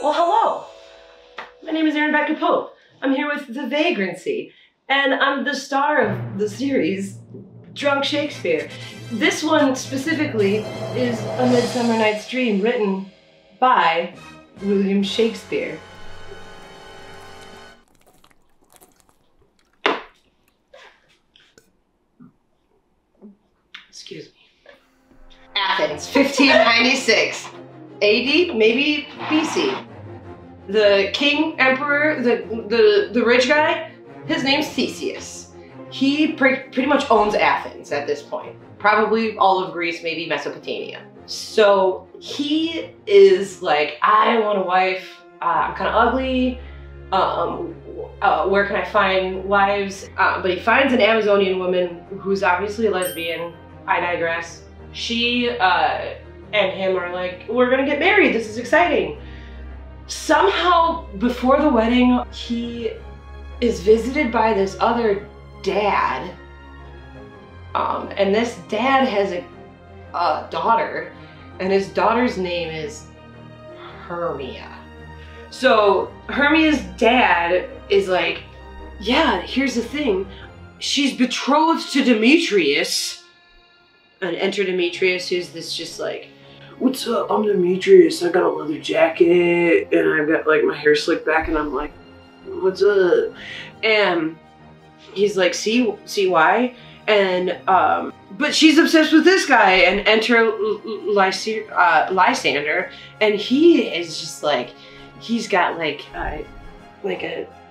Well, hello. My name is Rebecca Pope. I'm here with The Vagrancy, and I'm the star of the series Drunk Shakespeare. This one specifically is A Midsummer Night's Dream, written by William Shakespeare. Excuse me. Athens, 1596. AD, maybe BC. The king, emperor, the rich guy, his name's THESEUS. He pretty much owns Athens at this point. Probably all of Greece, maybe Mesopotamia. So he is like, I want a wife, I'm kind of ugly, where can I find wives? But he finds an Amazonian woman who's obviously a lesbian. I digress. She and him are like, we're gonna get married, this is exciting. Somehow, before the wedding, he is visited by this other dad. And this dad has a daughter, and his daughter's name is HERMIA. So HERMIA's dad is like, yeah, here's the thing. She's betrothed to Demetrius. And enter Demetrius, who's this just like, what's up, I'm Demetrius, I got a leather jacket, and I've got like my hair slicked back, and I'm like, what's up? And he's like, see why? And, but she's obsessed with this guy, and enter Lysander, and he is just like, he's got like a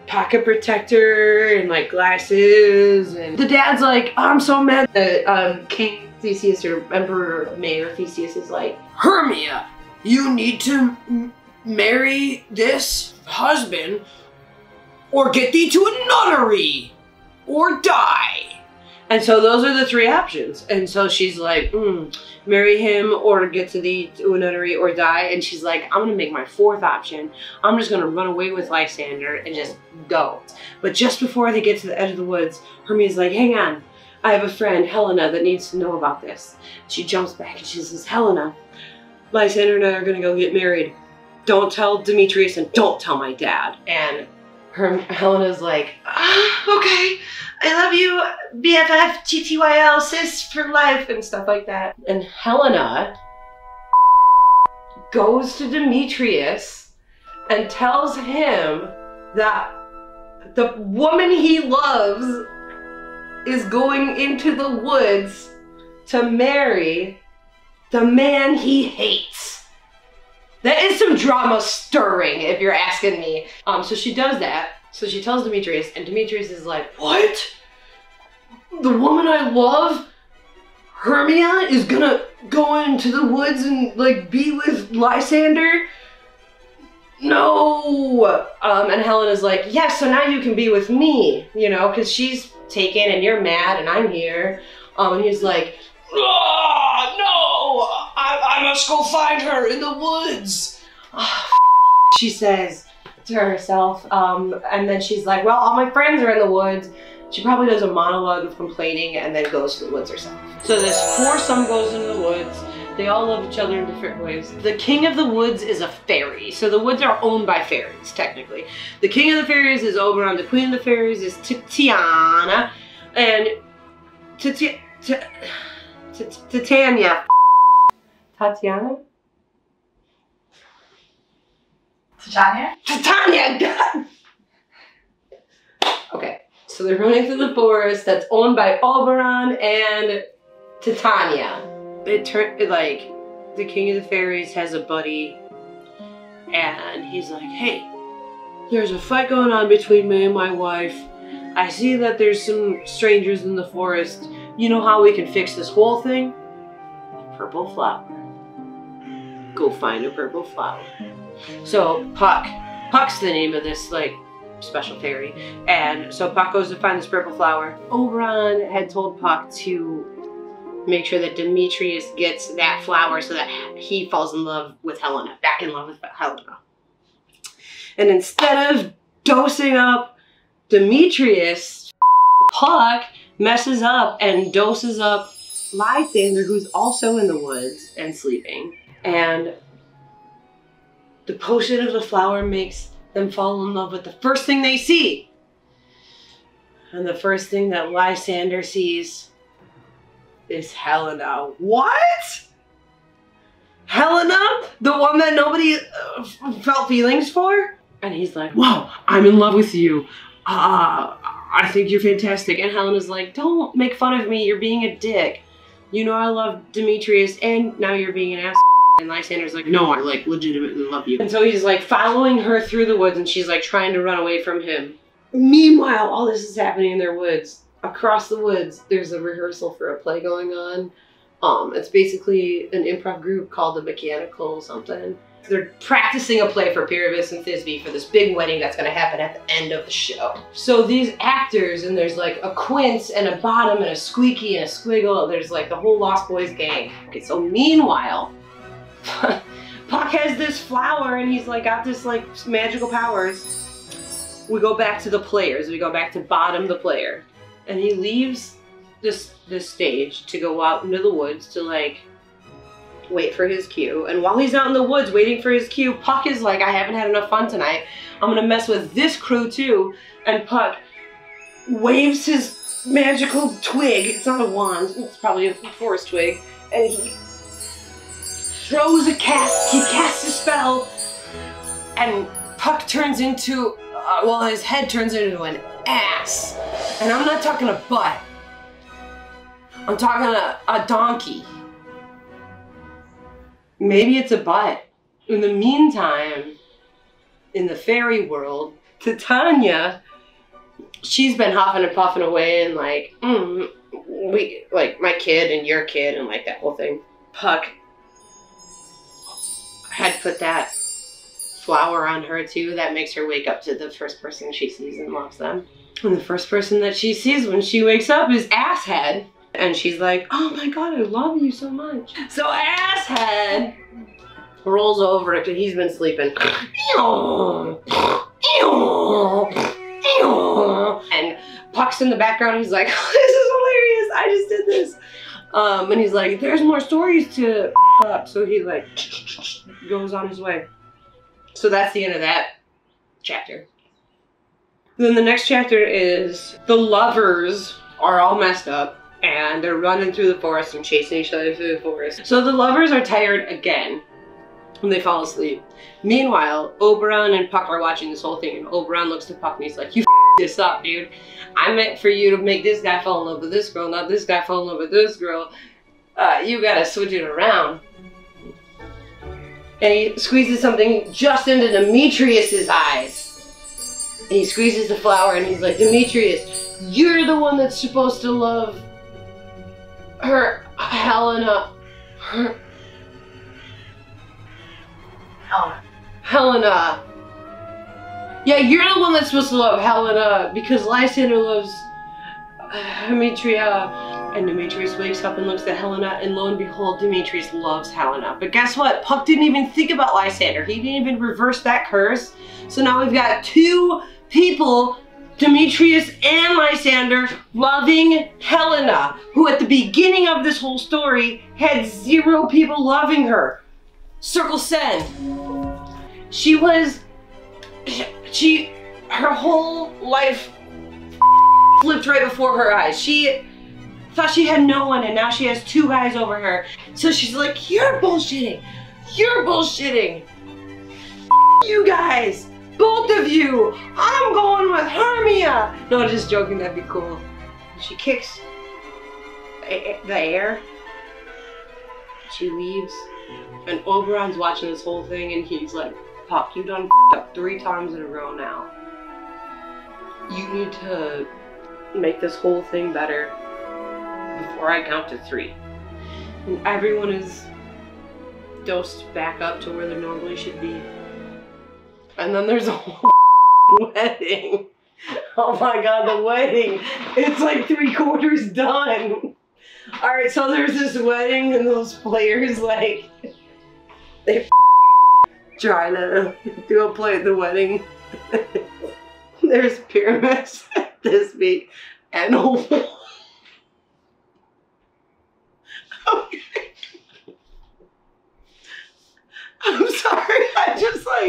pocket protector, and like glasses, and the dad's like, I'm so mad that, King Theseus, or Emperor Mayor Theseus, is like, HERMIA, you need to marry this husband or get thee to a nunnery or die. And so those are the three options. And so she's like, marry him or get to a nunnery or die. And she's like, I'm gonna make my fourth option. I'm just gonna run away with Lysander and just go. But just before they get to the edge of the woods, Hermes like, hang on. I have a friend, Helena, that needs to know about this. She jumps back and she says, Helena, Lysander and I are gonna go get married. Don't tell Demetrius and don't tell my dad. And Helena's like, okay, I love you, BFF, TTYL, sis for life, and stuff like that. And Helena goes to Demetrius and tells him that the woman he loves is going into the woods to marry the man he hates. That is some drama stirring, if you're asking me. So she does that. So she tells Demetrius, and Demetrius is like, what? The woman I love, HERMIA, is gonna go into the woods and like be with Lysander? No. And Helena's like, yeah, so now you can be with me, you know, because she's taken and you're mad and I'm here. And he's like, oh, no, I must go find her in the woods. She says to herself, and then she's like, well, all my friends are in the woods. She probably does a monologue of complaining and then goes to the woods herself. So this foursome goes into the woods. They all love each other in different ways. The king of the woods is a fairy. So the woods are owned by fairies, technically. The king of the fairies is Oberon. The queen of the fairies is Titania. And Titania? Tatiana? Titania? Titania! God! Okay, so they're running through the forest that's owned by Oberon and Titania. Like, the king of the fairies has a buddy, and he's like, hey, there's a fight going on between me and my wife. I see that there's some strangers in the forest. You know how we can fix this whole thing? A purple flower. Go find a purple flower. So Puck's the name of this like special fairy. And so Puck goes to find this purple flower. Oberon had told Puck to make sure that Demetrius gets that flower so that he falls in love with Helena, back in love with Helena. And instead of dosing up Demetrius, Puck messes up and doses up Lysander, who's also in the woods and sleeping. And The potion of the flower makes them fall in love with the first thing they see. And the first thing that Lysander sees is Helena. What? Helena? The one that nobody felt feelings for? And he's like, whoa, I'm in love with you. I think you're fantastic. And Helena's like, don't make fun of me. You're being a dick. You know I love Demetrius and now you're being an ass. And Lysander's like, no, I like legitimately love you. And so he's like following her through the woods and she's like trying to run away from him. Meanwhile, all this is happening in their woods. Across the woods, there's a rehearsal for a play going on. It's basically an improv group called the Mechanical something. They're practicing a play for Pyramus and Thisbe for this big wedding that's gonna happen at the end of the show. So these actors, and there's like a Quince and a Bottom and a Squeaky and a Squiggle, there's like the whole Lost Boys gang. Okay, so meanwhile, Puck has this flower and he's like got this like magical powers. We go back to the players. We go back to Bottom the player. And he leaves this stage to go out into the woods to like wait for his cue. And while he's out in the woods waiting for his cue, Puck is like, I haven't had enough fun tonight. I'm gonna mess with this crew too. And Puck waves his magical twig. It's not a wand, it's probably a forest twig. And he throws a cast, he casts a spell, and Puck turns into, well, his head turns into an ass. And I'm not talking a butt. I'm talking a donkey. Maybe it's a butt. In the meantime, in the fairy world, Titania, she's been huffing and puffing away and like, we, like my kid and your kid and like that whole thing. Puck had put that flower on her too. That makes her wake up to the first person she sees and loves them. And the first person that she sees when she wakes up is Asshead. And she's like, oh my god, I love you so much. So Asshead rolls over after he's been sleeping. And Puck's in the background. He's like, oh, this is hilarious. I just did this. And he's like, there's more stories to up. So he like goes on his way. So that's the end of that chapter. Then the next chapter is the lovers are all messed up and they're running through the forest and chasing each other through the forest. So the lovers are tired again and they fall asleep. Meanwhile, Oberon and Puck are watching this whole thing and Oberon looks to Puck and he's like, you this up, dude. I meant for you to make this guy fall in love with this girl, not this guy fall in love with this girl. You gotta switch it around. And he squeezes something just into Demetrius's eyes. And he squeezes the flower and he's like, Demetrius, you're the one that's supposed to love her, Helena. Helena. Yeah, you're the one that's supposed to love Helena because Lysander loves Demetria. And Demetrius wakes up and looks at Helena and lo and behold, Demetrius loves Helena. But guess what? Puck didn't even think about Lysander. He didn't even reverse that curse. So now we've got two people, Demetrius and Lysander, loving Helena, who at the beginning of this whole story had 0 people loving her. Circle send. Her whole life flipped right before her eyes. She thought she had no one and now she has 2 guys over her. So she's like, you're bullshitting. You're bullshitting. You guys. Both of you. I'm going with Hermia. No, just joking. That'd be cool. She kicks the air. She leaves. And Oberon's watching this whole thing and he's like, Puck, you done up 3 times in a row now. You need to make this whole thing better before I count to 3. And everyone is dosed back up to where they normally should be. And then there's a whole wedding. Oh my god, the wedding. It's like 3/4 done. Alright, so there's this wedding and those players like, they trying to do a play at the wedding. There's Pyramus, Thisbe, and a wall. Okay. I'm sorry, I just like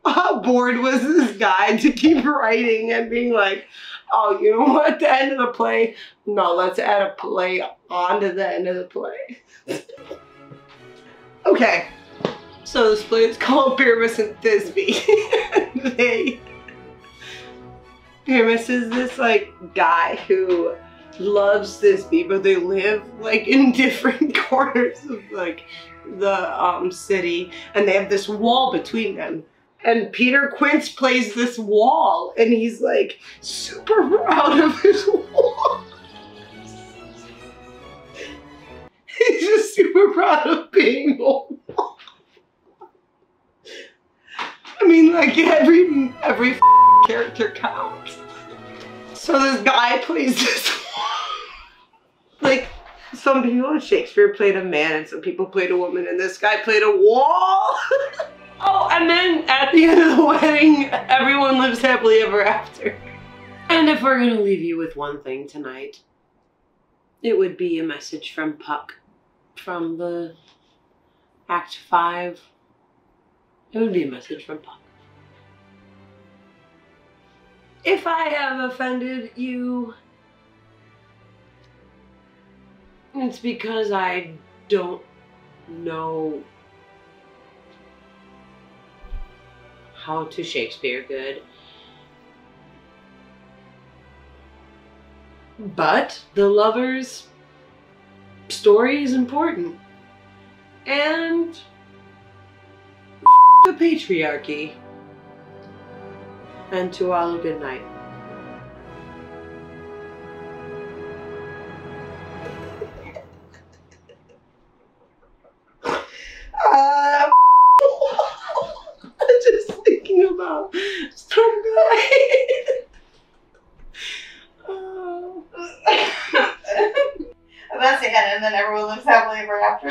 how bored was this guy to keep writing and being like, oh, you know what, the end of the play? No, let's add a play onto the end of the play. Okay, so this play is called Hermes and Thisbe. Hermes is this like guy who loves Thisbe, but they live like in different corners of like the city, and they have this wall between them. And Peter Quince plays this wall, and he's like super proud of his wall. He's just super proud of being a wall. I mean, like every character counts. So this guy plays this wall. Like some people in Shakespeare played a man, and some people played a woman, and this guy played a wall. Oh, and then at the end of the wedding, everyone lives happily ever after. And if we're gonna leave you with one thing tonight, it would be a message from Puck from the Act 5. It would be a message from Puck. If I have offended you, it's because I don't know how to Shakespeare good. But the lover's story is important. And the patriarchy. And to all a good night. I'm just thinking about some guy. That's the end, and then everyone lives happily ever after.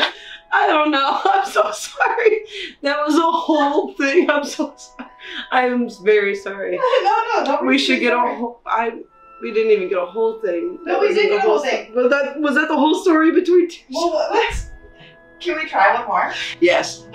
I don't know. I'm so sorry. That was a whole thing. I'm so sorry. I'm very sorry. No. We should get a whole. We didn't even get a whole thing. No, we did get a whole thing. Was that the whole story between two? Well, can we try one more? Yes.